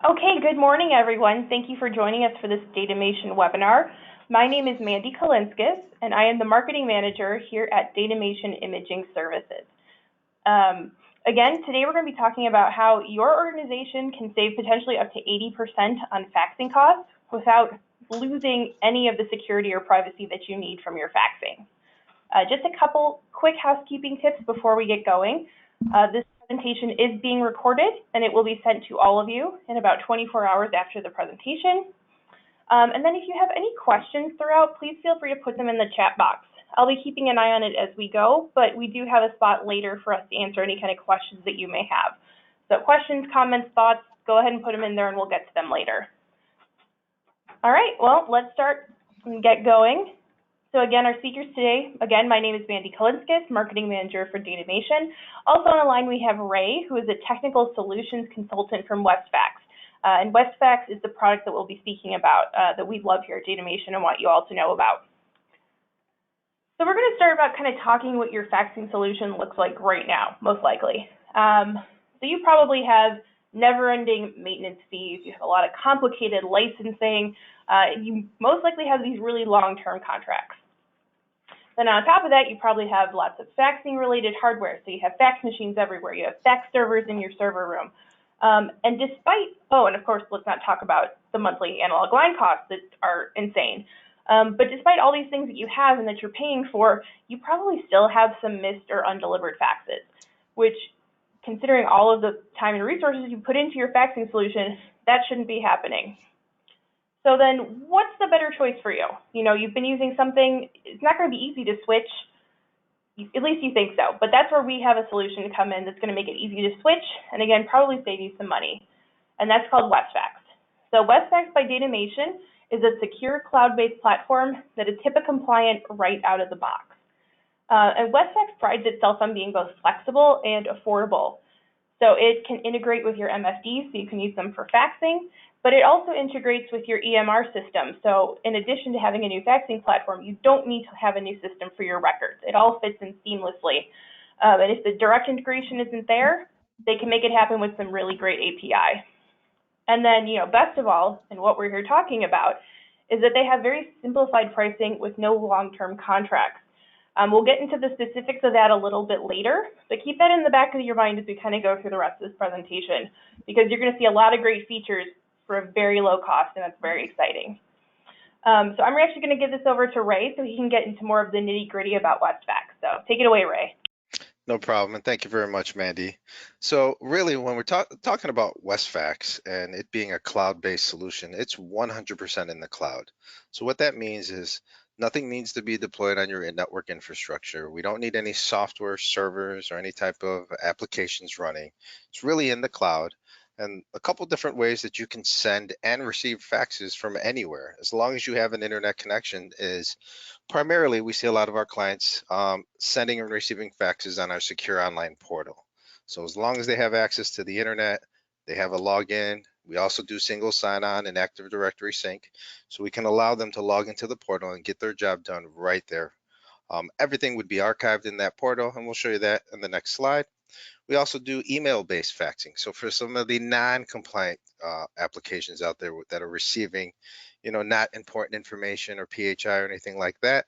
Okay, good morning, everyone. Thank you for joining us for this Datamation webinar. My name is Mandy Kalinskis, and I am the Marketing Manager here at Datamation Imaging Services. Again, today we're going to be talking about how your organization can save potentially up to 80% on faxing costs without losing any of the security or privacy that you need from your faxing. Just a couple quick housekeeping tips before we get going. This presentation is being recorded and it will be sent to all of you in about 24 hours after the presentation. And then if you have any questions throughout, please feel free to put them in the chat box. I'll be keeping an eye on it as we go, but we do have a spot later for us to answer any kind of questions that you may have. So questions, comments, thoughts, go ahead and put them in there and we'll get to them later. All right, well, let's start and get going. So again, our speakers today, again, my name is Mandy Kalinskis, Marketing Manager for Datamation. Also on the line, we have Ray, who is a Technical Solutions Consultant from WestFax. And WestFax is the product that we'll be speaking about that we love here at Datamation and want you all to know about. So we're going to start about kind of talking what your faxing solution looks like right now, most likely. So you probably have never-ending maintenance fees. You have a lot of complicated licensing. You most likely have these really long-term contracts. Then on top of that, you probably have lots of faxing-related hardware. So you have fax machines everywhere. You have fax servers in your server room. And despite, and of course, let's not talk about the monthly analog line costs that are insane. But despite all these things that you have and that you're paying for, you probably still have some missed or undelivered faxes, which, considering all of the time and resources you put into your faxing solution, that shouldn't be happening. So then what's the better choice for you? You know, you've been using something, it's not going to be easy to switch, at least you think so, but that's where we have a solution to come in that's going to make it easy to switch, and again, probably save you some money, and that's called WestFax. So WestFax by Datamation is a secure cloud-based platform that is HIPAA compliant right out of the box. And WestFax prides itself on being both flexible and affordable. So it can integrate with your MFDs, so you can use them for faxing, but it also integrates with your EMR system. So in addition to having a new faxing platform, you don't need to have a new system for your records. It all fits in seamlessly. And if the direct integration isn't there, they can make it happen with some really great API. And then, best of all, and what we're here talking about, is that they have very simplified pricing with no long-term contracts. We'll get into the specifics of that a little bit later, but keep that in the back of your mind as we kind of go through the rest of this presentation, because you're going to see a lot of great features for a very low cost, and that's very exciting. So I'm actually going to give this over to Ray so he can get into more of the nitty-gritty about WestFax. So take it away, Ray. No problem, and thank you very much, Mandy. So really, when we're talking about WestFax and it being a cloud-based solution, it's 100% in the cloud. So what that means is nothing needs to be deployed on your network infrastructure. We don't need any software servers or any type of applications running. It's really in the cloud. And a couple different ways that you can send and receive faxes from anywhere, as long as you have an internet connection, is primarily we see a lot of our clients sending and receiving faxes on our secure online portal. So as long as they have access to the internet, they have a login. We also do single sign-on and Active Directory sync, so we can allow them to log into the portal and get their job done right there. Everything would be archived in that portal, and we'll show you that in the next slide. We also do email-based faxing. So for some of the non-compliant applications out there that are receiving, not important information or PHI or anything like that,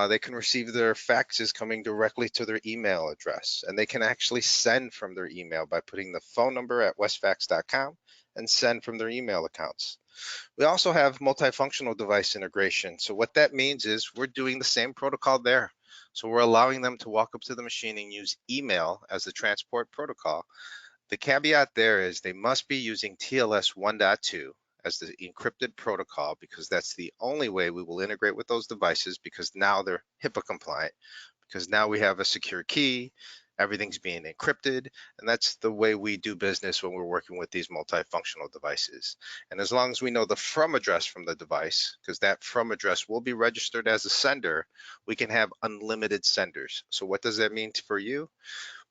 they can receive their faxes coming directly to their email address, and they can actually send from their email by putting the phone number at westfax.com and send from their email accounts. We also have multifunctional device integration. So what that means is we're doing the same protocol there. So we're allowing them to walk up to the machine and use email as the transport protocol. The caveat there is they must be using TLS 1.2 as the encrypted protocol, because that's the only way we will integrate with those devices, because now they're HIPAA compliant, because now we have a secure key, everything's being encrypted, and that's the way we do business when we're working with these multifunctional devices. And as long as we know the from address from the device, because that from address will be registered as a sender, we can have unlimited senders. So what does that mean for you?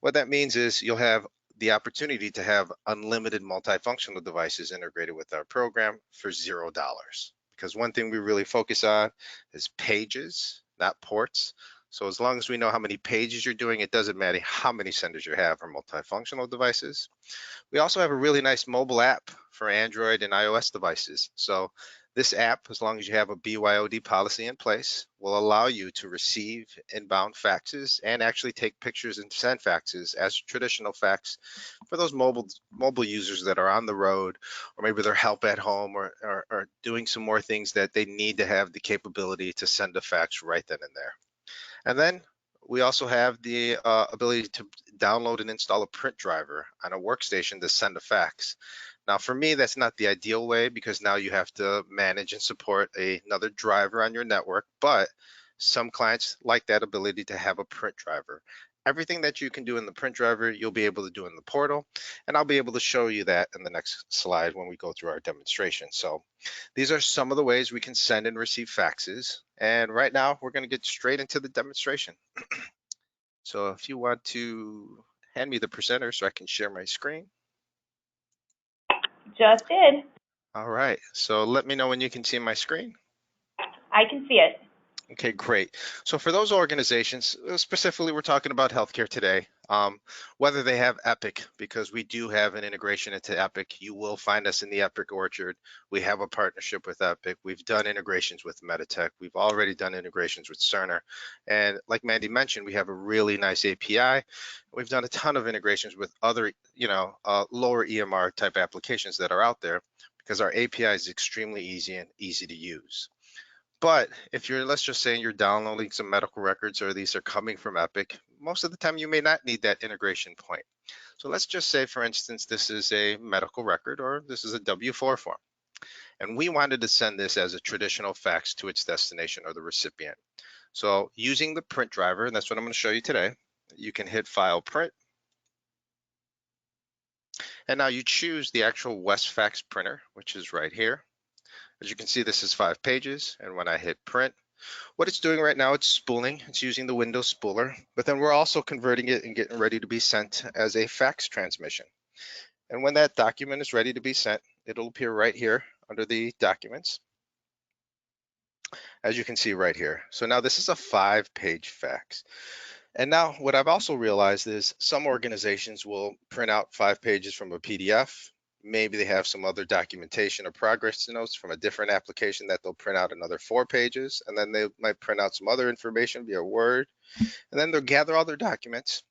What that means is you'll have the opportunity to have unlimited multifunctional devices integrated with our program for $0. Because one thing we really focus on is pages, not ports. So as long as we know how many pages you're doing, it doesn't matter how many senders you have for multifunctional devices. We also have a really nice mobile app for Android and iOS devices. So this app, as long as you have a BYOD policy in place, will allow you to receive inbound faxes and actually take pictures and send faxes as traditional fax for those mobile users that are on the road, or maybe they're help at home, or doing some more things that they need to have the capability to send a fax right then and there. And then we also have the ability to download and install a print driver on a workstation to send a fax. Now, for me, that's not the ideal way, because now you have to manage and support another driver on your network, but some clients like that ability to have a print driver. Everything that you can do in the print driver, you'll be able to do in the portal, and I'll be able to show you that in the next slide when we go through our demonstration. So these are some of the ways we can send and receive faxes. And right now, we're going to get straight into the demonstration. So if you want to hand me the presenter so I can share my screen. Just did. All right, so let me know when you can see my screen. I can see it. Okay, great. So for those organizations, specifically we're talking about healthcare today, whether they have Epic, because we do have an integration into Epic. You will find us in the Epic Orchard. We have a partnership with Epic. We've done integrations with Meditech. We've already done integrations with Cerner. And like Mandy mentioned, we have a really nice API. We've done a ton of integrations with other, lower EMR type applications that are out there, because our API is extremely easy and easy to use. But if you're, let's just say you're downloading some medical records, or these are coming from Epic, most of the time you may not need that integration point. So let's just say, for instance, this is a medical record, or this is a W-4 form, and we wanted to send this as a traditional fax to its destination or the recipient. So using the print driver, and that's what I'm going to show you today, you can hit File, Print, and now you choose the actual WestFax printer, which is right here. As you can see, this is 5 pages, and when I hit Print, what it's doing right now, it's spooling. It's using the Windows spooler, but then we're also converting it and getting ready to be sent as a fax transmission. And when that document is ready to be sent, it'll appear right here under the documents, as you can see right here. So now this is a 5-page fax. And now what I've also realized is some organizations will print out 5 pages from a PDF. Maybe they have some other documentation or progress notes from a different application that they'll print out another 4 pages, and then they might print out some other information via Word, and then they'll gather all their documents.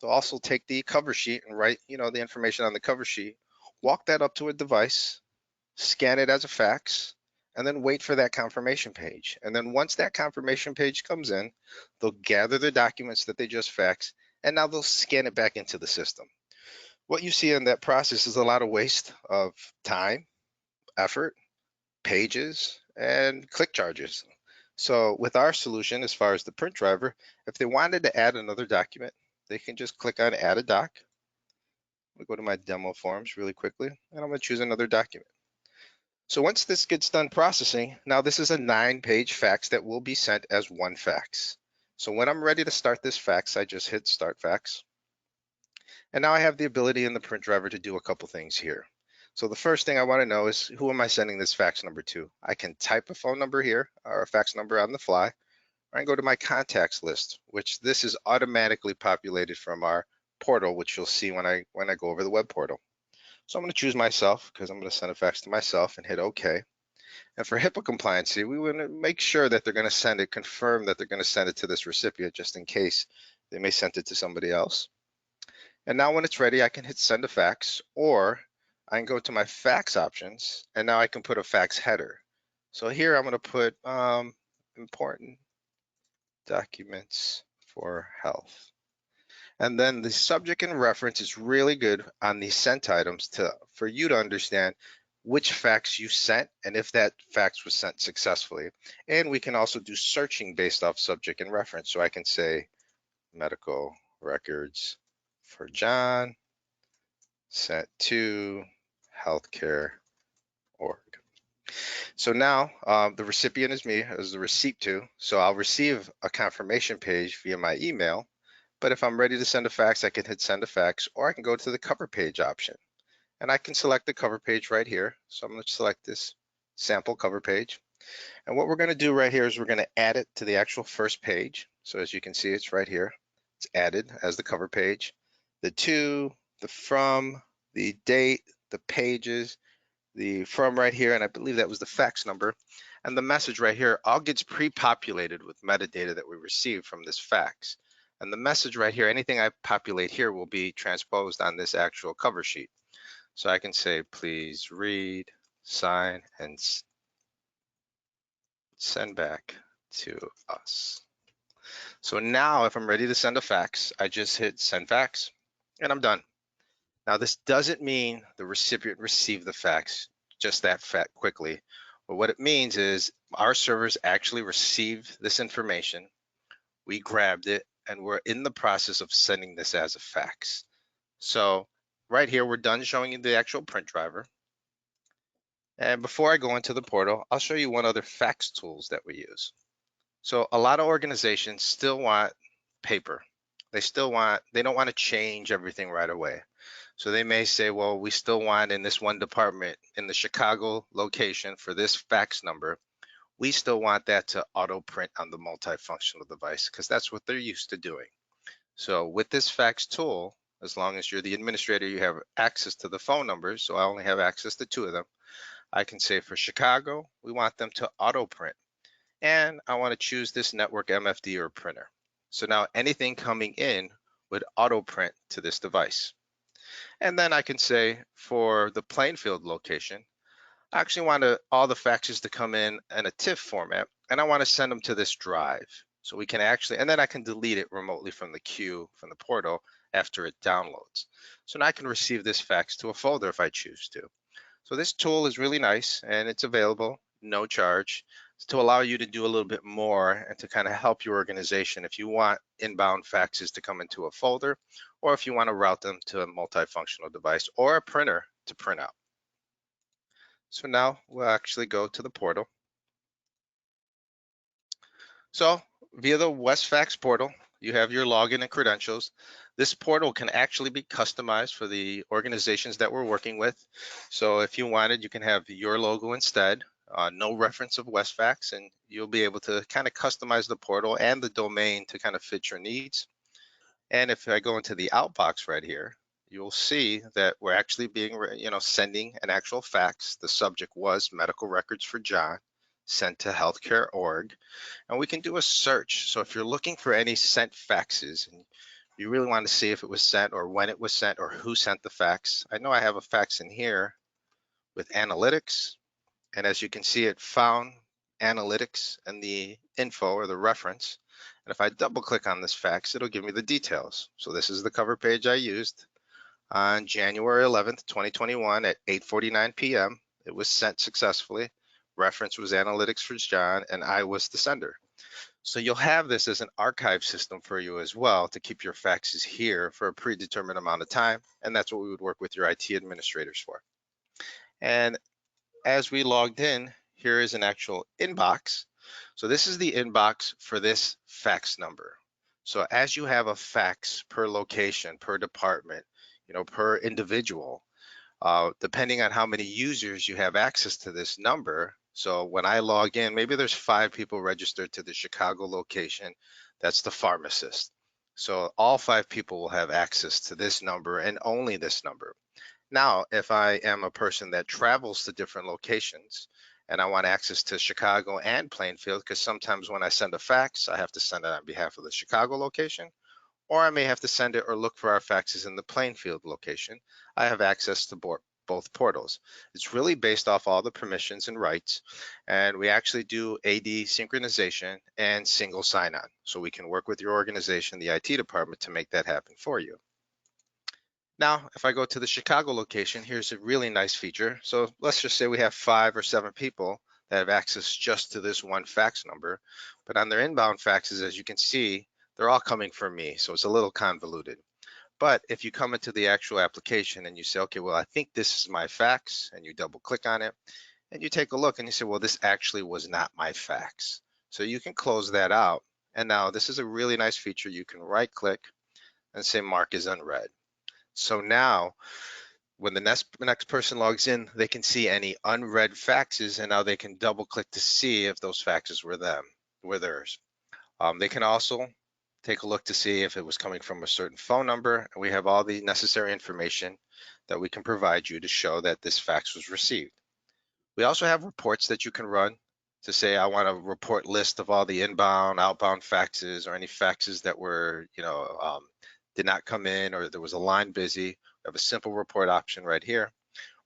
They'll also take the cover sheet and write, the information on the cover sheet, walk that up to a device, scan it as a fax, and then wait for that confirmation page. And then once that confirmation page comes in, they'll gather the documents that they just faxed, and now they'll scan it back into the system. What you see in that process is a lot of waste of time, effort, pages, and click charges. So with our solution, as far as the print driver, if they wanted to add another document, they can just click on Add a Doc. I'll go to my demo forms really quickly, and I'm going to choose another document. So once this gets done processing, now this is a 9-page fax that will be sent as one fax. So when I'm ready to start this fax, I just hit Start Fax. And now I have the ability in the print driver to do a couple things here. So the first thing I want to know is, who am I sending this fax number to? I can type a phone number here, or a fax number on the fly, or I can go to my contacts list, which this is automatically populated from our portal, which you'll see when I go over the web portal. So I'm going to choose myself, because I'm going to send a fax to myself, and hit OK. And for HIPAA compliancy, we want to make sure that they're going to send it, confirm that they're going to send it to this recipient, just in case they may send it to somebody else. And now when it's ready, I can hit Send a Fax, or I can go to my fax options, and now I can put a fax header. So here I'm going to put important documents for health. And then the subject and reference is really good on these sent items for you to understand which fax you sent and if that fax was sent successfully. And we can also do searching based off subject and reference. So I can say medical records for John, sent to healthcare.org. So now the recipient is me, as the receipt to. So I'll receive a confirmation page via my email. But if I'm ready to send a fax, I can hit Send a Fax, or I can go to the cover page option. And I can select the cover page right here. So I'm going to select this sample cover page. And what we're going to do right here is we're going to add it to the actual first page. So as you can see, it's right here. It's added as the cover page. The to, the from, the date, the pages, the from right here, and I believe that was the fax number, and the message right here all gets pre-populated with metadata that we received from this fax. And the message right here, anything I populate here will be transposed on this actual cover sheet. So I can say, please read, sign, and send back to us. So now if I'm ready to send a fax, I just hit send fax and I'm done. Now this doesn't mean the recipient received the fax just that quickly. But what it means is our servers actually received this information, we grabbed it, and we're in the process of sending this as a fax. So right here, we're done showing you the actual print driver. And before I go into the portal, I'll show you one other fax tools that we use. So a lot of organizations still want paper. They don't want to change everything right away. So they may say, well, we still want in this one department in the Chicago location for this fax number, we still want that to auto print on the multifunctional device because that's what they're used to doing. So with this fax tool, as long as you're the administrator, you have access to the phone numbers. So I only have access to 2 of them. I can say for Chicago, we want them to auto print. And I want to choose this network MFD or printer. So now anything coming in would auto print to this device. And then I can say for the Plainfield location, I actually want all the faxes to come in a TIFF format, and I want to send them to this drive. So we can actually, and then I can delete it remotely from the queue, from the portal after it downloads. So now I can receive this fax to a folder if I choose to. So this tool is really nice and it's available, no charge, to allow you to do a little bit more and to kind of help your organization if you want inbound faxes to come into a folder, or if you want to route them to a multifunctional device or a printer to print out. So now we'll actually go to the portal. So via the WestFax portal, you have your login and credentials. This portal can actually be customized for the organizations that we're working with. So if you wanted, you can have your logo instead, no reference of WestFax, and you'll be able to kind of customize the portal and the domain to kind of fit your needs. And if I go into the outbox right here, you'll see that we're actually sending an actual fax. The subject was medical records for John, sent to healthcare.org. And we can do a search. So if you're looking for any sent faxes and you really want to see if it was sent or when it was sent or who sent the fax, I know I have a fax in here with analytics. And as you can see, it found analytics and the info or the reference. And if I double click on this fax, it'll give me the details. So this is the cover page I used on January 11th, 2021 at 8:49 p.m. It was sent successfully. Reference was analytics for John, and I was the sender. So you'll have this as an archive system for you as well to keep your faxes here for a predetermined amount of time. And that's what we would work with your IT administrators for. And as we logged in, here is an actual inbox. So this is the inbox for this fax number. So as you have a fax per location, per department, per individual, depending on how many users you have access to this number. So when I log in, maybe there's 5 people registered to the Chicago location. That's the pharmacist. So all 5 people will have access to this number and only this number. Now, if I am a person that travels to different locations and I want access to Chicago and Plainfield, because sometimes when I send a fax, I have to send it on behalf of the Chicago location, or I may have to send it or look for our faxes in the Plainfield location, I have access to both portals. It's really based off all the permissions and rights, and we actually do AD synchronization and single sign-on. So we can work with your organization, the IT department, to make that happen for you. Now, if I go to the Chicago location, here's a really nice feature. So let's just say we have 5 or 7 people that have access just to this one fax number, but on their inbound faxes, as you can see, they're all coming from me, so it's a little convoluted. But if you come into the actual application and you say, okay, well, I think this is my fax, and you double click on it, and you take a look and you say, well, this actually was not my fax. So you can close that out. And now this is a really nice feature. You can right click and say mark as unread. So now when the next person logs in, they can see any unread faxes, and now they can double click to see if those faxes were theirs. They can also take a look to see if it was coming from a certain phone number, and we have all the necessary information that we can provide you to show that this fax was received. We also have reports that you can run to say, I want a report list of all the inbound, outbound faxes, or any faxes that were, did not come in, or there was a line busy. We have a simple report option right here.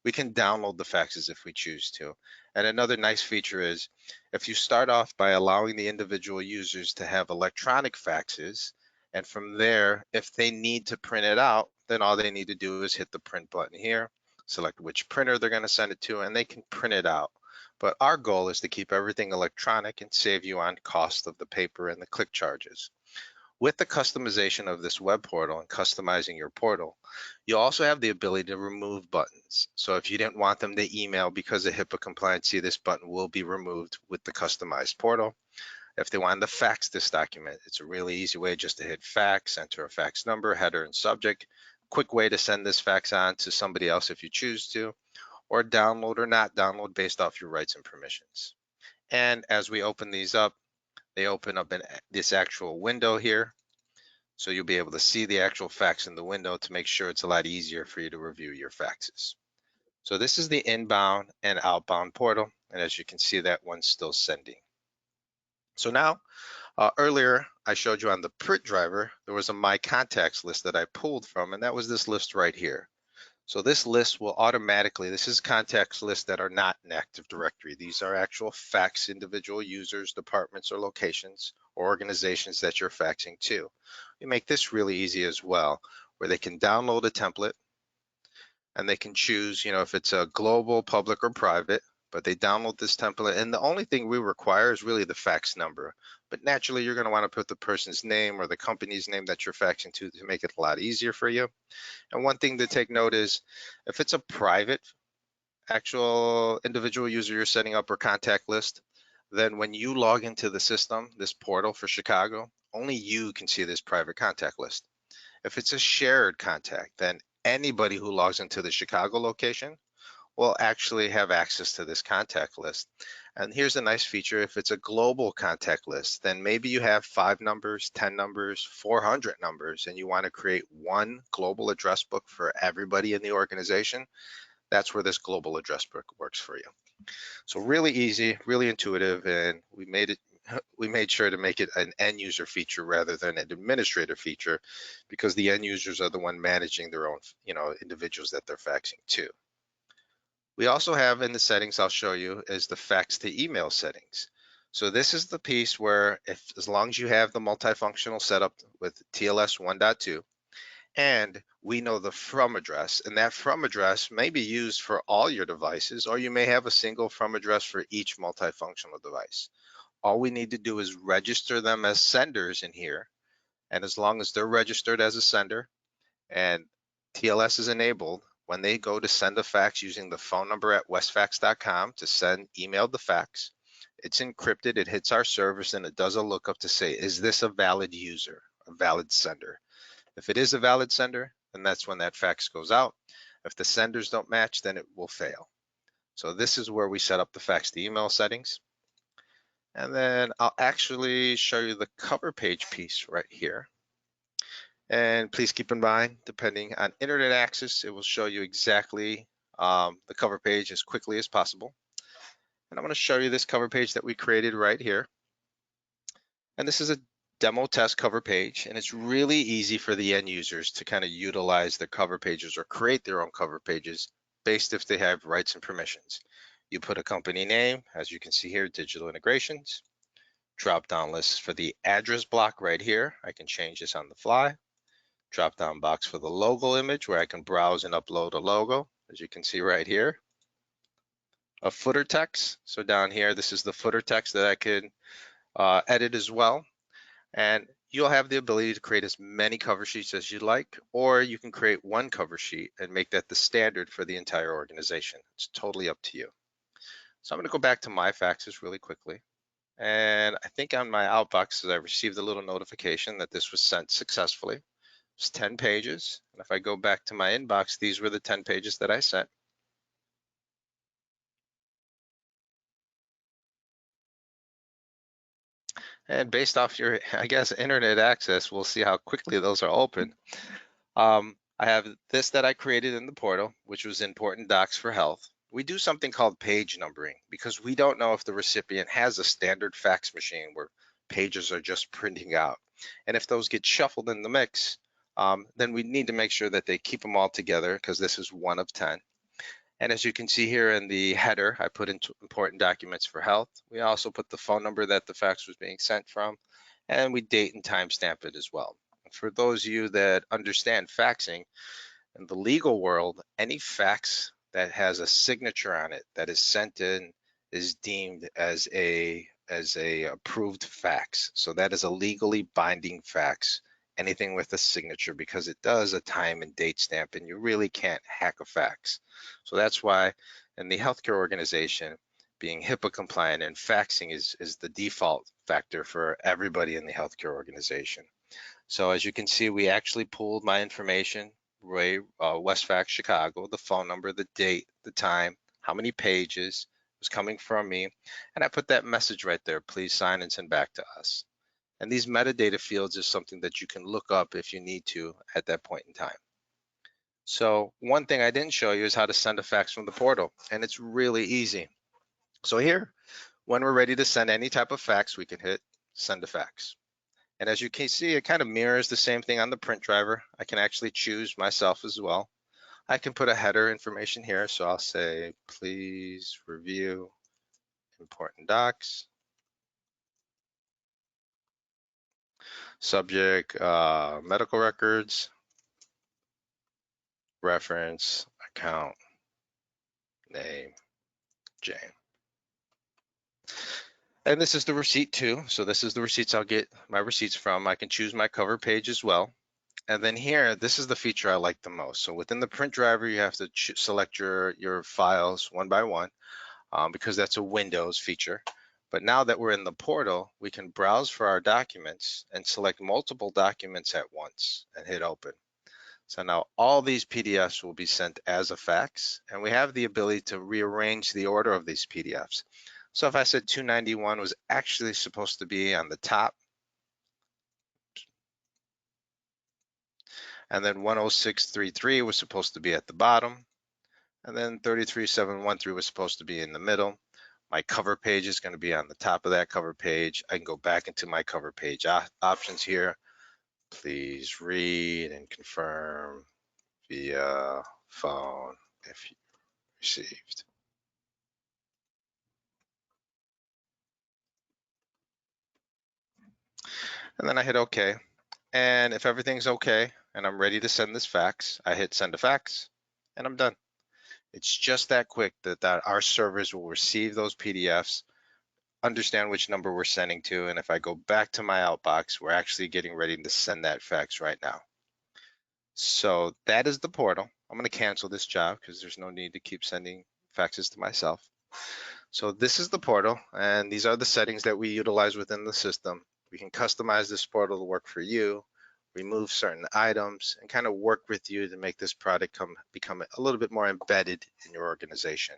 We can download the faxes if we choose to. And another nice feature is if you start off by allowing the individual users to have electronic faxes, and from there, if they need to print it out, then all they need to do is hit the print button here, select which printer they're going to send it to, and they can print it out. But our goal is to keep everything electronic and save you on cost of the paper and the click charges. With the customization of this web portal and customizing your portal, you also have the ability to remove buttons. So if you didn't want them to email because of HIPAA compliance, this button will be removed with the customized portal. If they wanted to fax this document, it's a really easy way just to hit fax, enter a fax number, header, and subject. Quick way to send this fax on to somebody else if you choose to, or download or not download based off your rights and permissions. And as we open these up, they open up in this actual window here. So you'll be able to see the actual fax in the window to make sure it's a lot easier for you to review your faxes. So this is the inbound and outbound portal. And as you can see, that one's still sending. So now, earlier I showed you on the print driver, there was a My Contacts list that I pulled from, and that was this list right here. So this list will automatically, this is contacts lists that are not in Active Directory. These are actual fax individual users, departments, or locations, or organizations that you're faxing to. We make this really easy as well, where they can download a template and they can choose, if it's a global, public, or private, but they download this template, and the only thing we require is really the fax number. But naturally, you're going to want to put the person's name or the company's name that you're faxing to make it a lot easier for you. And one thing to take note is if it's a private actual individual user you're setting up or contact list, then when you log into the system, this portal for Chicago, only you can see this private contact list. If it's a shared contact, then anybody who logs into the Chicago location will actually have access to this contact list. And here's a nice feature. If it's a global contact list, then maybe you have 5 numbers, 10 numbers, 400 numbers, and you want to create one global address book for everybody in the organization. That's where this global address book works for you. So really easy, really intuitive, and we made sure to make it an end user feature rather than an administrator feature, because the end users are the one managing their own, individuals that they're faxing to. We also have in the settings I'll show you is the fax to email settings. So this is the piece where as long as you have the multifunctional setup with TLS 1.2, and we know the from address, and that from address may be used for all your devices, or you may have a single from address for each multifunctional device. All we need to do is register them as senders in here, and as long as they're registered as a sender and TLS is enabled, when they go to send a fax using the phone number at westfax.com to email the fax, it's encrypted, it hits our servers, and it does a lookup to say, is this a valid user, a valid sender? If it is a valid sender, then that's when that fax goes out. If the senders don't match, then it will fail. So this is where we set up the fax to email settings. And then I'll actually show you the cover page piece right here. And please keep in mind, depending on internet access, it will show you exactly the cover page as quickly as possible. And I'm going to show you this cover page that we created right here. And this is a demo test cover page, and it's really easy for the end users to kind of utilize their cover pages or create their own cover pages based if they have rights and permissions. You put a company name, as you can see here, Digital Integrations. Drop down list for the address block right here. I can change this on the fly. Drop down box for the logo image where I can browse and upload a logo, as you can see right here. A footer text. So down here, this is the footer text that I can edit as well. And you'll have the ability to create as many cover sheets as you'd like, or you can create one cover sheet and make that the standard for the entire organization. It's totally up to you. So I'm going to go back to my faxes really quickly. And I think on my outbox, I received a little notification that this was sent successfully. It's 10 pages. And if I go back to my inbox, these were the 10 pages that I sent. And based off your, I guess, internet access, we'll see how quickly those are open. I have this that I created in the portal, which was important docs for health. we do something called page numbering because we don't know if the recipient has a standard fax machine where pages are just printing out. And if those get shuffled in the mix, then we need to make sure that they keep them all together because this is 1 of 10. And as you can see here in the header, I put in important documents for health. We also put the phone number that the fax was being sent from, and we date and timestamp it as well. For those of you that understand faxing, in the legal world, any fax that has a signature on it that is sent in is deemed as a approved fax. So that is a legally binding fax, anything with a signature, because it does a time and date stamp, and you really can't hack a fax. So that's why in the healthcare organization, being HIPAA compliant and faxing is the default factor for everybody in the healthcare organization. So as you can see, we actually pulled my information, WestFax Chicago, the phone number, the date, the time, how many pages was coming from me, and I put that message right there, please sign and send back to us. And these metadata fields is something that you can look up if you need to at that point in time. So one thing I didn't show you is how to send a fax from the portal, and it's really easy. So here, when we're ready to send any type of fax, we can hit send a fax. And as you can see, it kind of mirrors the same thing on the print driver. I can actually choose myself as well. I can put a header information here. So I'll say, please review important docs. Subject, medical records. Reference, account, name, Jane. And this is the receipt too. So this is the receipts I'll get my receipts from. I can choose my cover page as well. And then here, this is the feature I like the most. So within the print driver, you have to select your files one by one because that's a Windows feature. But now that we're in the portal, we can browse for our documents and select multiple documents at once and hit open. So now all these PDFs will be sent as a fax, and we have the ability to rearrange the order of these PDFs. So if I said 291 was actually supposed to be on the top, and then 10633 was supposed to be at the bottom, and then 33713 was supposed to be in the middle. My cover page is going to be on the top of that cover page. I can go back into my cover page options here. Please read and confirm via phone if you received. And then I hit OK. And if everything's okay and I'm ready to send this fax, I hit send a fax and I'm done. It's just that quick that our servers will receive those PDFs, understand which number we're sending to, and if I go back to my outbox, we're actually getting ready to send that fax right now. So that is the portal. I'm going to cancel this job because there's no need to keep sending faxes to myself. So this is the portal, and these are the settings that we utilize within the system. We can customize this portal to work for you, remove certain items, and kind of work with you to make this product become a little bit more embedded in your organization.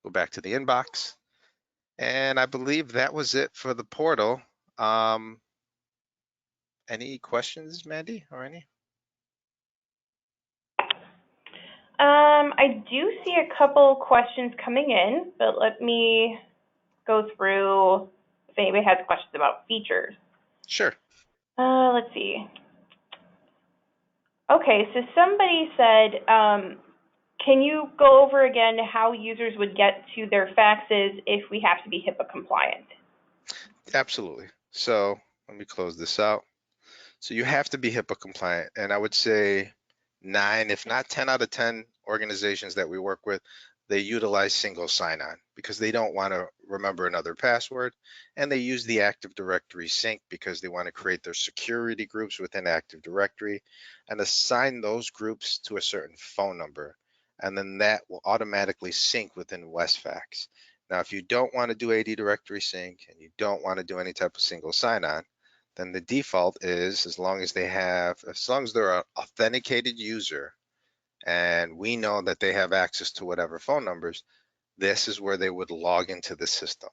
Go back to the inbox. And I believe that was it for the portal. Any questions, Mandy, or any? I do see a couple questions coming in, but let me go through if anybody has questions about features. Sure. Let's see. Okay, so somebody said, can you go over again how users would get to their faxes if we have to be HIPAA compliant? Absolutely. So let me close this out. So you have to be HIPAA compliant, and I would say 9, if not 10 out of 10 organizations that we work with, they utilize single sign-on because they don't want to remember another password, and they use the Active Directory sync because they want to create their security groups within Active Directory and assign those groups to a certain phone number, and then that will automatically sync within WestFax. Now, if you don't want to do AD Directory sync and you don't want to do any type of single sign-on, then the default is as long as they're an authenticated user and we know that they have access to whatever phone numbers, this is where they would log into the system.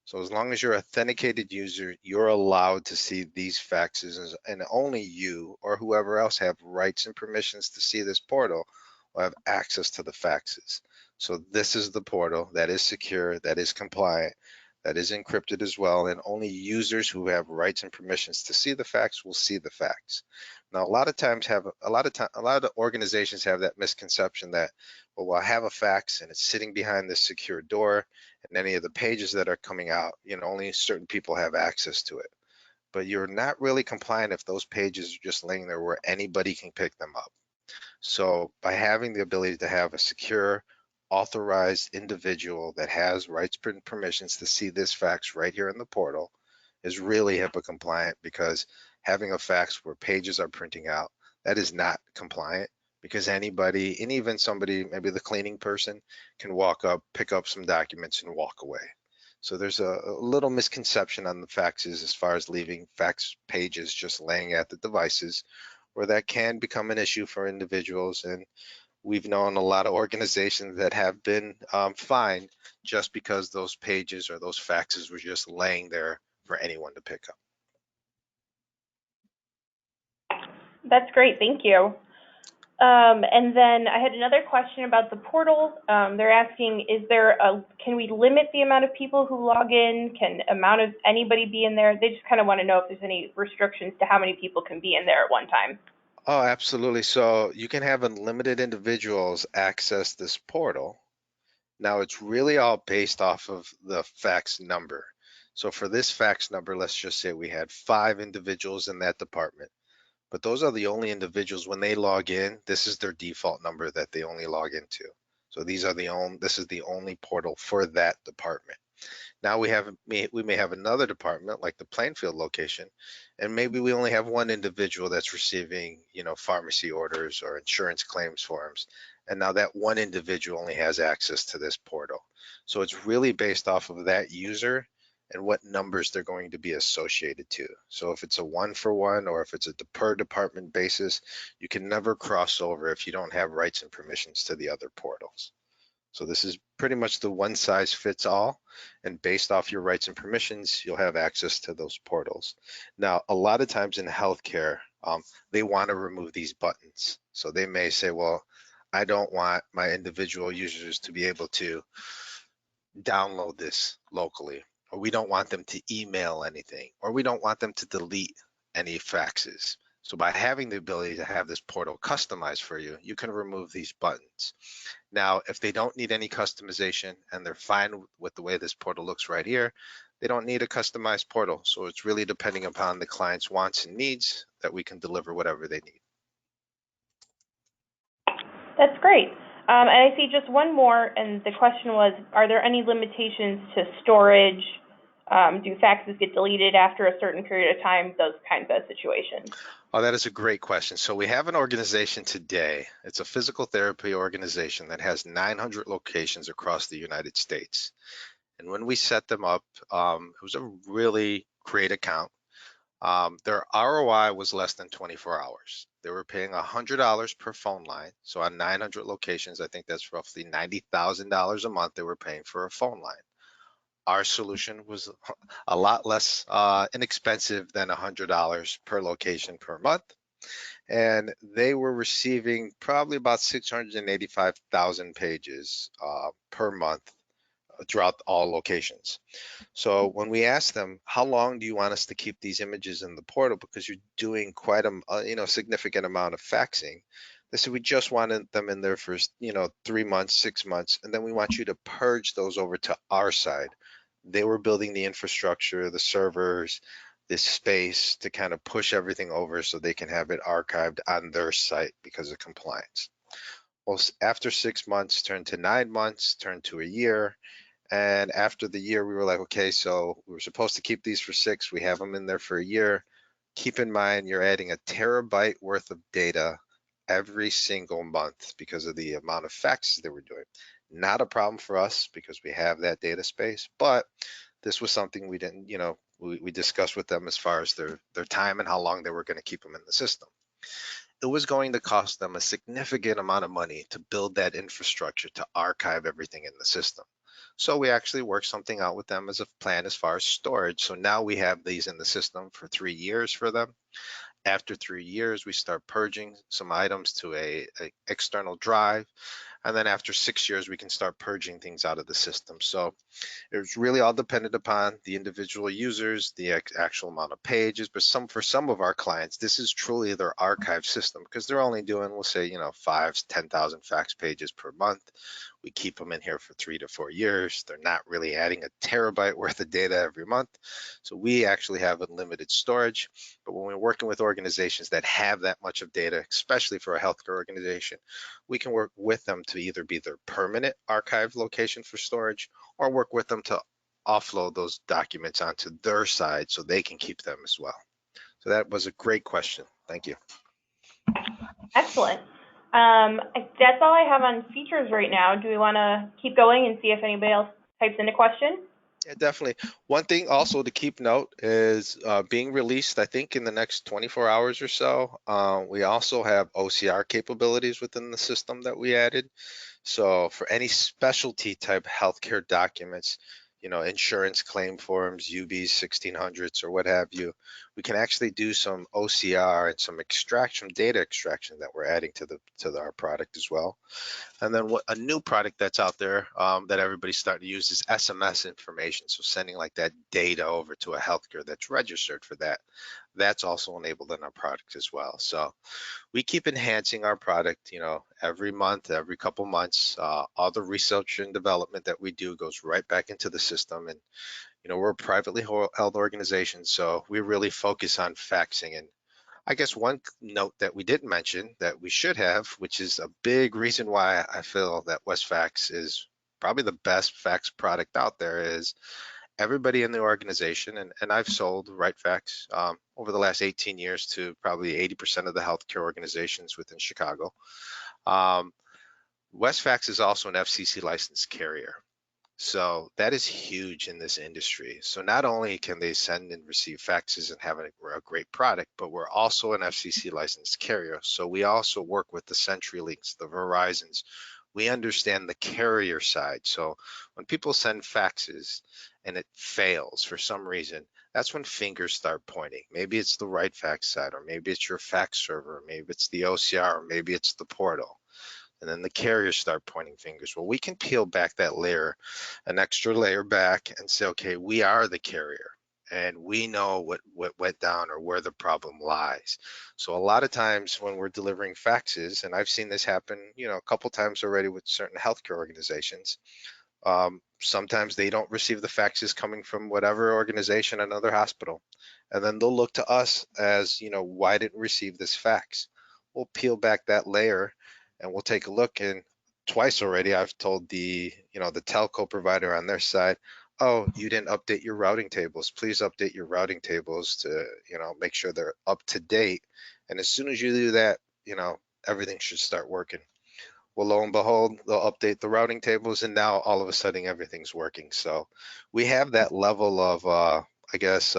So as long as you're an authenticated user, you're allowed to see these faxes, and only you or whoever else have rights and permissions to see this portal will have access to the faxes. So this is the portal that is secure, that is compliant, that is encrypted as well, and only users who have rights and permissions to see the fax will see the fax. Now, a lot of organizations have that misconception that, well, I have a fax and it's sitting behind this secure door, and any of the pages that are coming out, only certain people have access to it. But you're not really compliant if those pages are just laying there where anybody can pick them up. So by having the ability to have a secure, authorized individual that has rights and permissions to see this fax right here in the portal is really HIPAA compliant, because having a fax where pages are printing out, that is not compliant, because anybody, and even somebody, maybe the cleaning person, can walk up, pick up some documents and walk away. So there's a little misconception on the faxes as far as leaving fax pages just laying at the devices, where that can become an issue for individuals. And we've known a lot of organizations that have been fined just because those pages or those faxes were just laying there for anyone to pick up. That's great, thank you. And then I had another question about the portal. They're asking, can we limit the amount of people who log in? Can amount of anybody be in there? They just kind of want to know if there's any restrictions to how many people can be in there at one time. Oh, absolutely. So you can have unlimited individuals access this portal. Now it's really all based off of the fax number. So for this fax number, let's just say we had 5 individuals in that department. But those are the only individuals when they log in. This is their default number that they only log into. So this is the only portal for that department. Now we may have another department like the Plainfield location, and maybe we only have one individual that's receiving, pharmacy orders or insurance claims forms. And now that one individual only has access to this portal. So it's really based off of that user and what numbers they're going to be associated to. So if it's a 1-for-1 or if it's a per department basis, you can never cross over if you don't have rights and permissions to the other portals. So this is pretty much the one size fits all, and based off your rights and permissions, you'll have access to those portals. Now, a lot of times in healthcare, they want to remove these buttons. So they may say, well, I don't want my individual users to be able to download this locally, or we don't want them to email anything, or we don't want them to delete any faxes. So by having the ability to have this portal customized for you, you can remove these buttons. Now, if they don't need any customization and they're fine with the way this portal looks right here, they don't need a customized portal. So it's really depending upon the client's wants and needs that we can deliver whatever they need. That's great. And I see just one more, and the question was, are there any limitations to storage? Do faxes get deleted after a certain period of time? Those kinds of situations. Oh, that is a great question. So we have an organization today. It's a physical therapy organization that has 900 locations across the United States. And when we set them up, it was a really great account. Their ROI was less than 24 hours. They were paying $100 per phone line. So on 900 locations, I think that's roughly $90,000 a month they were paying for a phone line. Our solution was a lot less inexpensive than $100 per location per month. And they were receiving probably about 685,000 pages per month throughout all locations. So when we asked them, how long do you want us to keep these images in the portal, because you're doing quite a significant amount of faxing, they said, we just wanted them in there for 3 months, 6 months, and then we want you to purge those over to our side. They were building the infrastructure, the servers, this space to kind of push everything over so they can have it archived on their site because of compliance. Well, after 6 months turned to 9 months, turned to a year. And after the year, we were like, okay, so we were supposed to keep these for 6. We have them in there for a year. Keep in mind, you're adding a terabyte worth of data every single month because of the amount of faxes that we're doing. Not a problem for us because we have that data space, but this was something we didn't, we discussed with them as far as their time and how long they were going to keep them in the system. It was going to cost them a significant amount of money to build that infrastructure to archive everything in the system. So we actually worked something out with them as a plan as far as storage. So now we have these in the system for 3 years for them. After 3 years, we start purging some items to a external drive. And then after 6 years, we can start purging things out of the system. So it's really all dependent upon the individual users, the actual amount of pages, but for some of our clients, this is truly their archive system because they're only doing, we'll say, 10,000 fax pages per month. We keep them in here for 3 to 4 years. They're not really adding a terabyte worth of data every month. So we actually have unlimited storage. But when we're working with organizations that have that much of data, especially for a healthcare organization, we can work with them to either be their permanent archive location for storage or work with them to offload those documents onto their side so they can keep them as well. So that was a great question. Thank you. Excellent. That's all I have on features right now. Do we want to keep going and see if anybody else types in a question? Yeah, definitely. One thing also to keep note is being released, I think, in the next 24 hours or so. We also have OCR capabilities within the system that we added. So for any specialty type healthcare documents, insurance claim forms, UBs, 1600s, or what have you, we can actually do some OCR and some extraction, data extraction that we're adding to our product as well. And then a new product that's out there that everybody's starting to use is SMS information. So sending like that data over to a healthcare that's registered for that. That's also enabled in our product as well. So we keep enhancing our product, every month, every couple months. All the research and development that we do goes right back into the system. And, we're a privately held organization, so we really focus on faxing. And I guess one note that we didn't mention that we should have, which is a big reason why I feel that WestFax is probably the best fax product out there, is everybody in the organization, and I've sold RightFax over the last 18 years to probably 80% of the healthcare organizations within Chicago. WestFax is also an FCC licensed carrier. So that is huge in this industry. So not only can they send and receive faxes and have a great product, but we're also an FCC licensed carrier. So we also work with the CenturyLinks, the Verizons. We understand the carrier side. So when people send faxes and it fails for some reason, that's when fingers start pointing. Maybe it's the RightFax side, or maybe it's your fax server, maybe it's the OCR, or maybe it's the portal. And then the carriers start pointing fingers. Well, we can peel back that layer, an extra layer back, and say, okay, we are the carrier and we know what went down or where the problem lies. So a lot of times when we're delivering faxes, and I've seen this happen, a couple times already with certain healthcare organizations, sometimes they don't receive the faxes coming from whatever organization, another hospital. And then they'll look to us as, why didn't we receive this fax? We'll peel back that layer and we'll take a look. And twice already, I've told the telco provider on their side, oh, you didn't update your routing tables. Please update your routing tables to, make sure they're up to date. And as soon as you do that, everything should start working. Well, lo and behold, they'll update the routing tables, and now all of a sudden everything's working. So we have that level of, I guess,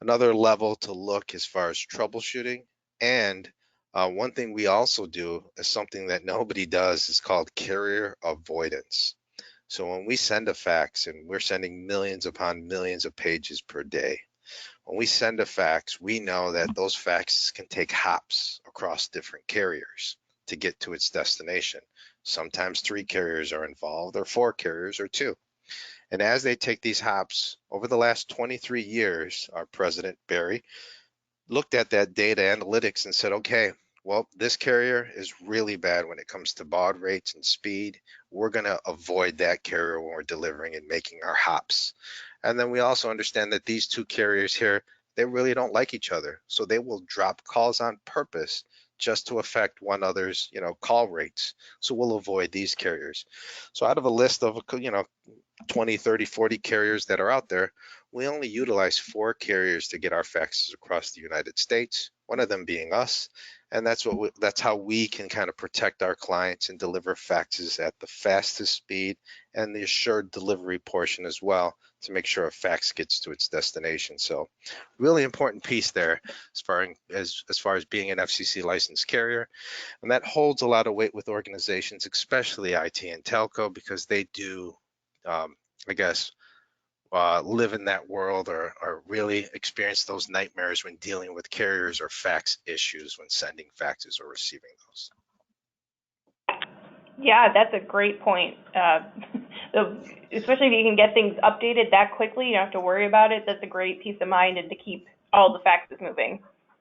another level to look as far as troubleshooting. And one thing we also do is something that nobody does is called carrier avoidance. So when we send a fax, and we're sending millions upon millions of pages per day, when we send a fax, we know that those faxes can take hops across different carriers to get to its destination. Sometimes 3 carriers are involved, or 4 carriers, or 2. And as they take these hops, over the last 23 years, our president, Barry, looked at that data analytics and said, okay, well, this carrier is really bad when it comes to baud rates and speed. We're going to avoid that carrier when we're delivering and making our hops. And then we also understand that these 2 carriers here, they really don't like each other. So they will drop calls on purpose just to affect one another's, call rates. So we'll avoid these carriers. So out of a list of, 20, 30, 40 carriers that are out there, we only utilize 4 carriers to get our faxes across the United States, one of them being us. And that's how we can kind of protect our clients and deliver faxes at the fastest speed and the assured delivery portion as well, to make sure a fax gets to its destination. So really important piece there as far as being an FCC licensed carrier. And that holds a lot of weight with organizations, especially IT and telco, because they do, I guess, live in that world or really experience those nightmares when dealing with carriers or fax issues when sending faxes or receiving those. Yeah, that's a great point. Especially if you can get things updated that quickly, you don't have to worry about it. That's a great peace of mind and to keep all the faxes moving.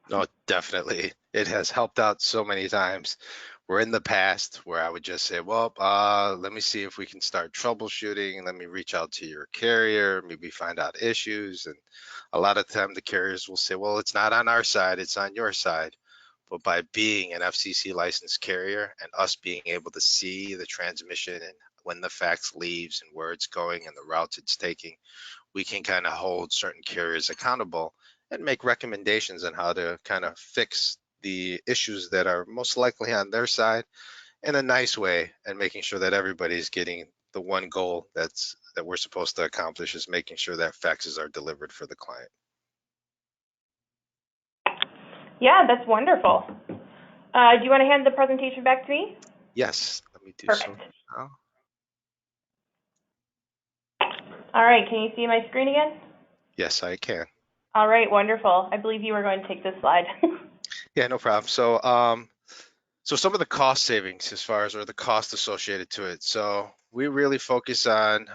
No, definitely. It has helped out so many times. We're in the past where I would just say, well, let me see if we can start troubleshooting. Let me reach out to your carrier, maybe find out issues. And a lot of the time the carriers will say, well, it's not on our side, it's on your side. But by being an FCC licensed carrier and us being able to see the transmission and when the fax leaves and where it's going and the routes it's taking, we can kind of hold certain carriers accountable and make recommendations on how to kind of fix the issues that are most likely on their side in a nice way, and making sure that everybody's getting the one goal that we're supposed to accomplish, is making sure that faxes are delivered for the client. Yeah, that's wonderful. Do you want to hand the presentation back to me? Yes, let me do so Perfect. now. All right, can you see my screen again? Yes, I can. All right, wonderful. I believe you were going to take this slide. Yeah, no problem. So some of the cost savings as far as, or the cost associated to it. So we really focus on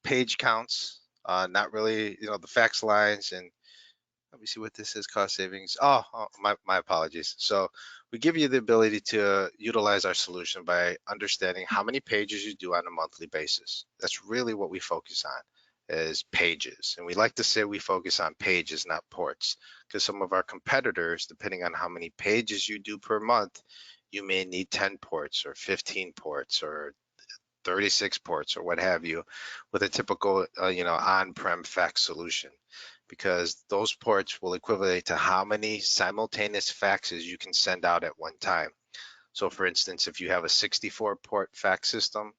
page counts, not really, the fax lines. And let me see what this is, cost savings. My apologies. So we give you the ability to utilize our solution by understanding how many pages you do on a monthly basis. That's really what we focus on, is pages. And we like to say we focus on pages, not ports, because some of our competitors, depending on how many pages you do per month, you may need 10 ports or 15 ports or 36 ports or what have you, with a typical on-prem fax solution, because those ports will equivalent to how many simultaneous faxes you can send out at one time. So for instance, if you have a 64 port fax system,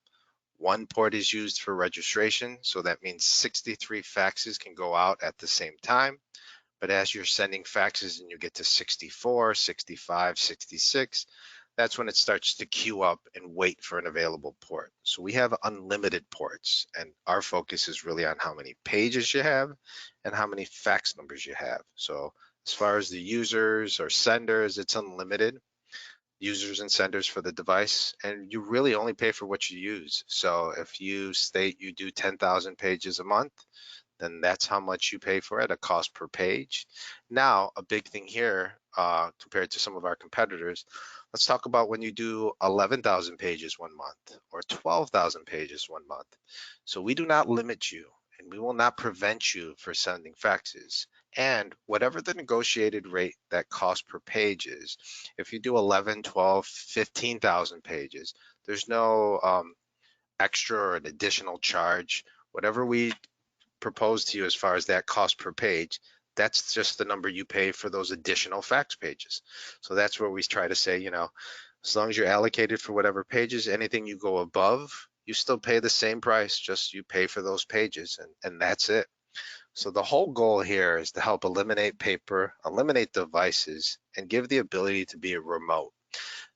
one port is used for registration, so that means 63 faxes can go out at the same time. But as you're sending faxes and you get to 64, 65, 66, that's when it starts to queue up and wait for an available port. So we have unlimited ports, and our focus is really on how many pages you have and how many fax numbers you have. So as far as the users or senders, it's unlimited users and senders for the device, and you really only pay for what you use. So if you state you do 10,000 pages a month, then that's how much you pay for it, a cost per page. Now, a big thing here, compared to some of our competitors, let's talk about when you do 11,000 pages one month or 12,000 pages one month. So we do not limit you, and we will not prevent you for sending faxes. And whatever the negotiated rate that cost per page is, if you do 11, 12, 15,000 pages, there's no extra or an additional charge. Whatever we proposed to you as far as that cost per page, that's just the number you pay for those additional fax pages. So that's where we try to say, as long as you're allocated for whatever pages, anything you go above, you still pay the same price, just you pay for those pages, and that's it. So the whole goal here is to help eliminate paper, eliminate devices, and give the ability to be remote.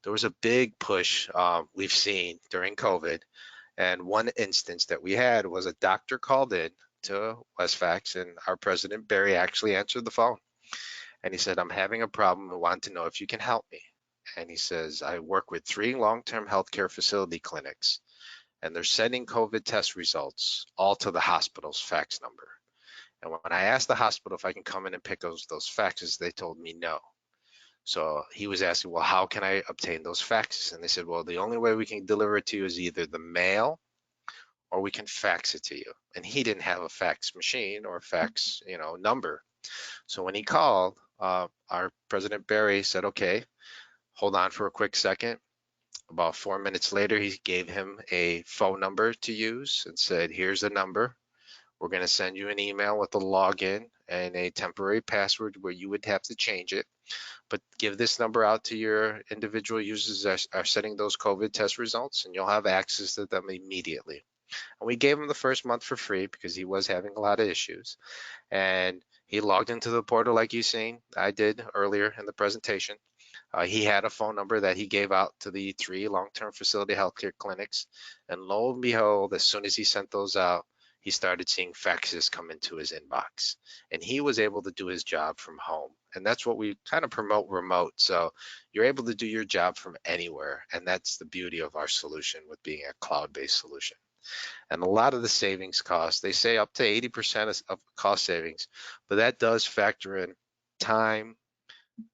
There was a big push we've seen during COVID, and one instance that we had was a doctor called in to WestFax, and our president, Barry, actually answered the phone. And he said, I'm having a problem. I want to know if you can help me. And he says, I work with 3 long-term healthcare facility clinics, and they're sending COVID test results all to the hospital's fax number. And when I asked the hospital if I can come in and pick those faxes, they told me no. So he was asking, well, how can I obtain those faxes? And they said, well, the only way we can deliver it to you is either the mail or we can fax it to you. And he didn't have a fax machine or a fax, number. So when he called, our President Barry said, okay, hold on for a quick second. About 4 minutes later, he gave him a phone number to use and said, here's the number. We're going to send you an email with a login and a temporary password where you would have to change it. But give this number out to your individual users that are sending those COVID test results, and you'll have access to them immediately. And we gave him the first month for free because he was having a lot of issues. And he logged into the portal like you seen I did earlier in the presentation. He had a phone number that he gave out to the 3 long-term facility healthcare clinics. And lo and behold, as soon as he sent those out, he started seeing faxes come into his inbox, and he was able to do his job from home. And that's what we kind of promote remote. So you're able to do your job from anywhere. And that's the beauty of our solution with being a cloud-based solution. And a lot of the savings costs, they say up to 80% of cost savings, but that does factor in time,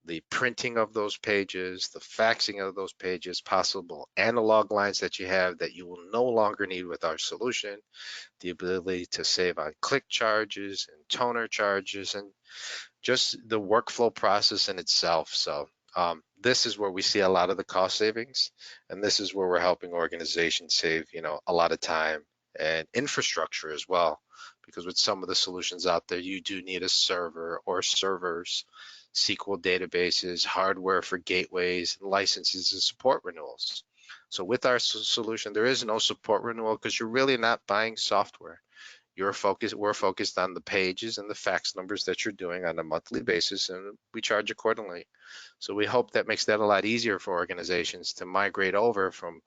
the printing of those pages, the faxing of those pages, possible analog lines that you have that you will no longer need with our solution, the ability to save on click charges and toner charges, and just the workflow process in itself. So this is where we see a lot of the cost savings, and this is where we're helping organizations save, a lot of time and infrastructure as well. Because with some of the solutions out there, you do need a server or servers, SQL databases, hardware for gateways, licenses, and support renewals. So with our solution, there is no support renewal because you're really not buying software. We're focused on the pages and the fax numbers that you're doing on a monthly basis, and we charge accordingly. So we hope that makes that a lot easier for organizations to migrate over from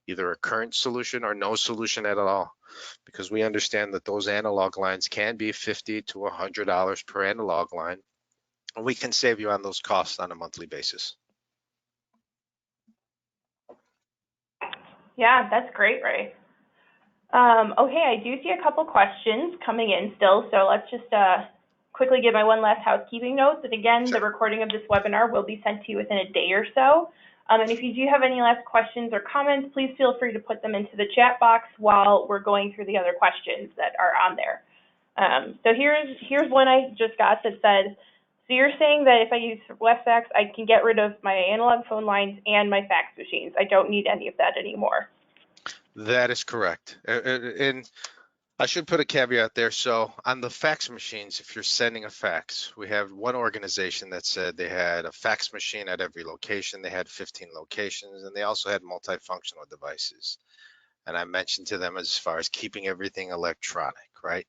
either a current solution or no solution at all, because we understand that those analog lines can be $50 to $100 per analog line, and we can save you on those costs on a monthly basis. Yeah, that's great, Ray. Okay, I do see a couple questions coming in still, so let's just quickly give my one last housekeeping note that again, the recording of this webinar will be sent to you within a day or so. And if you do have any last questions or comments, please feel free to put them into the chat box while we're going through the other questions that are on there. So here's one I just got that said, so you're saying that if I use WestFax, I can get rid of my analog phone lines and my fax machines. I don't need any of that anymore. That is correct. And I should put a caveat there. So on the fax machines, if you're sending a fax, we have one organization that said they had a fax machine at every location. They had 15 locations, and they also had multifunctional devices. And I mentioned to them as far as keeping everything electronic, right?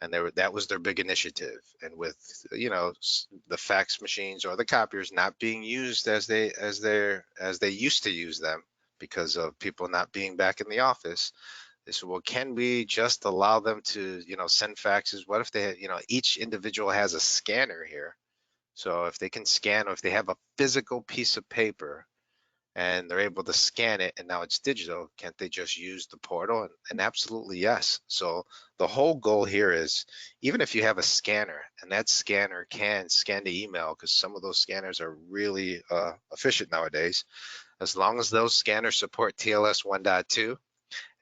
And that was their big initiative. And with the fax machines or the copiers not being used as they used to use them because of people not being back in the office, they said, well, can we just allow them to, send faxes? What if they, each individual has a scanner here? So if they can scan, or if they have a physical piece of paper and they're able to scan it and now it's digital, can't they just use the portal? And absolutely yes. So the whole goal here is, even if you have a scanner and that scanner can scan the email, because some of those scanners are really efficient nowadays, as long as those scanners support TLS 1.2,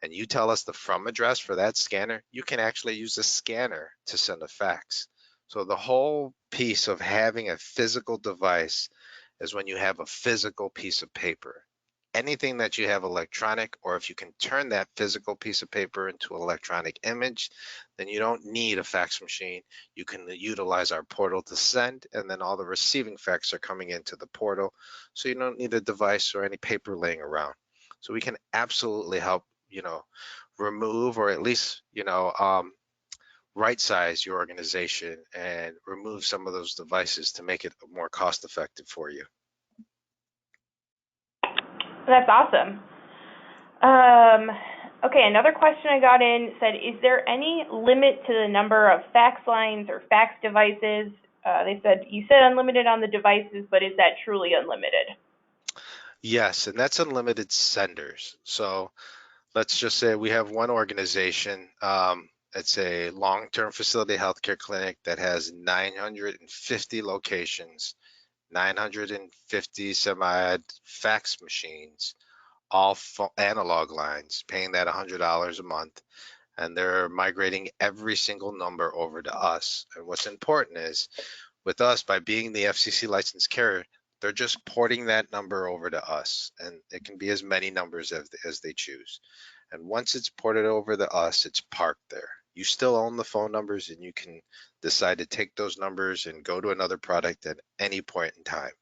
and you tell us the from address for that scanner, you can actually use a scanner to send a fax. So the whole piece of having a physical device is when you have a physical piece of paper. Anything that you have electronic, or if you can turn that physical piece of paper into an electronic image, then you don't need a fax machine. You can utilize our portal to send, and then all the receiving fax are coming into the portal. So you don't need a device or any paper laying around. So we can absolutely help, remove, or at least, right size your organization and remove some of those devices to make it more cost effective for you. That's awesome. Okay, another question I got in said, is there any limit to the number of fax lines or fax devices? They said, you said unlimited on the devices, but is that truly unlimited? Yes, and that's unlimited senders. So let's just say we have one organization, it's a long-term facility healthcare clinic that has 950 locations, 950 some-odd fax machines, all analog lines, paying that $100 a month, and they're migrating every single number over to us. And what's important is, with us, by being the FCC licensed carrier, they're just porting that number over to us, and it can be as many numbers as they choose. And once it's ported over to us, it's parked there. You still own the phone numbers, and you can decide to take those numbers and go to another product at any point in time.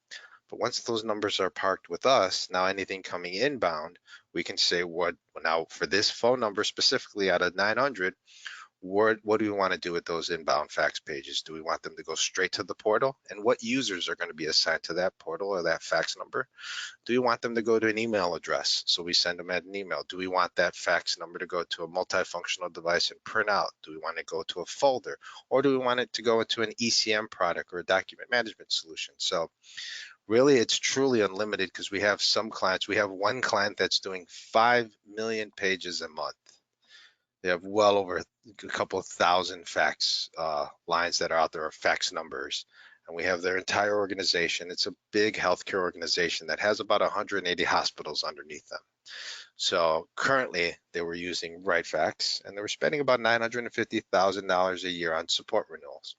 But once those numbers are parked with us, now anything coming inbound, we can say, what now for this phone number specifically out of 900, What do we want to do with those inbound fax pages? Do we want them to go straight to the portal? And what users are going to be assigned to that portal or that fax number? Do we want them to go to an email address? So we send them an email. Do we want that fax number to go to a multifunctional device and print out? Do we want it to go to a folder? Or do we want it to go into an ECM product or a document management solution? So really, it's truly unlimited because we have some clients. We have one client that's doing 5 million pages a month. They have well over a couple of thousand fax lines that are out there, or fax numbers. And we have their entire organization. It's a big healthcare organization that has about 180 hospitals underneath them. So currently they were using WriteFax and they were spending about $950,000 a year on support renewals.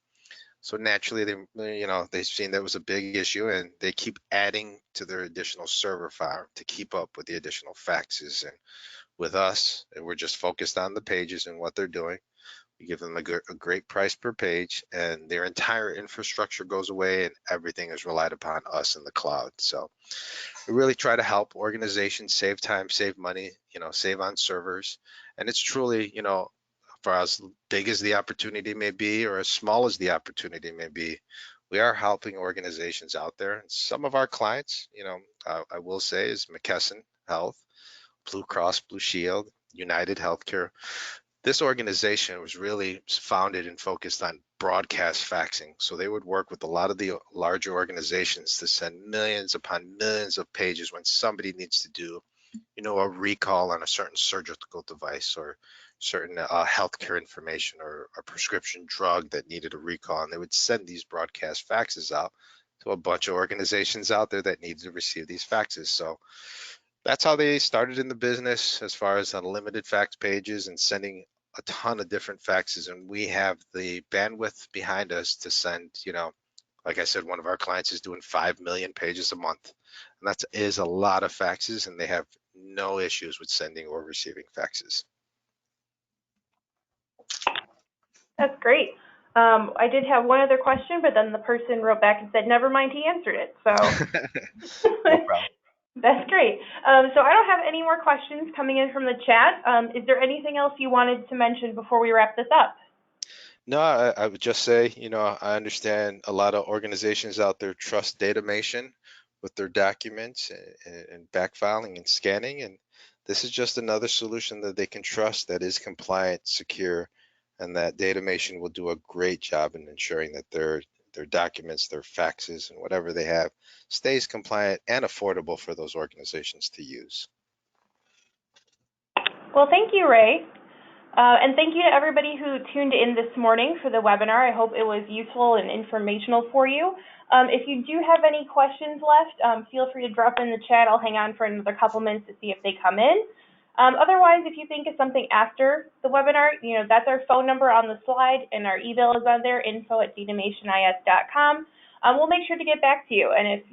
So naturally they've seen that was a big issue and they keep adding to their additional server farm to keep up with the additional faxes. And with us, we're just focused on the pages and what they're doing. We give them a great price per page and their entire infrastructure goes away and everything is relied upon us in the cloud. So we really try to help organizations save time, save money, save on servers. And it's truly, for as big as the opportunity may be or as small as the opportunity may be, we are helping organizations out there. And some of our clients, I will say, is McKesson Health, Blue Cross Blue Shield, United Healthcare. This organization was really founded and focused on broadcast faxing. So they would work with a lot of the larger organizations to send millions upon millions of pages when somebody needs to do, a recall on a certain surgical device or certain healthcare information or a prescription drug that needed a recall. And they would send these broadcast faxes out to a bunch of organizations out there that needed to receive these faxes. So that's how they started in the business as far as unlimited fax pages and sending a ton of different faxes. And we have the bandwidth behind us to send, like I said, one of our clients is doing 5 million pages a month. And that is a lot of faxes and they have no issues with sending or receiving faxes. That's great. I did have one other question, but then the person wrote back and said, never mind, he answered it. So No problem. That's great. So I don't have any more questions coming in from the chat. Is there anything else you wanted to mention before we wrap this up? No, I would just say, I understand a lot of organizations out there trust Datamation with their documents and backfiling and scanning. And this is just another solution that they can trust that is compliant, secure, and that Datamation will do a great job in ensuring that their documents, their faxes, and whatever they have stays compliant and affordable for those organizations to use. Well, thank you, Ray. And thank you to everybody who tuned in this morning for the webinar. I hope it was useful and informational for you. If you do have any questions left, feel free to drop in the chat. I'll hang on for another couple minutes to see if they come in. Otherwise, if you think of something after the webinar, that's our phone number on the slide and our email is on there, info@datamationis.com. We'll make sure to get back to you. And if,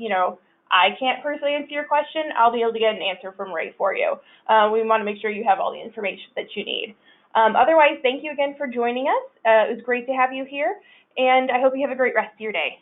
I can't personally answer your question, I'll be able to get an answer from Ray for you. We want to make sure you have all the information that you need. Otherwise, thank you again for joining us. It was great to have you here, and I hope you have a great rest of your day.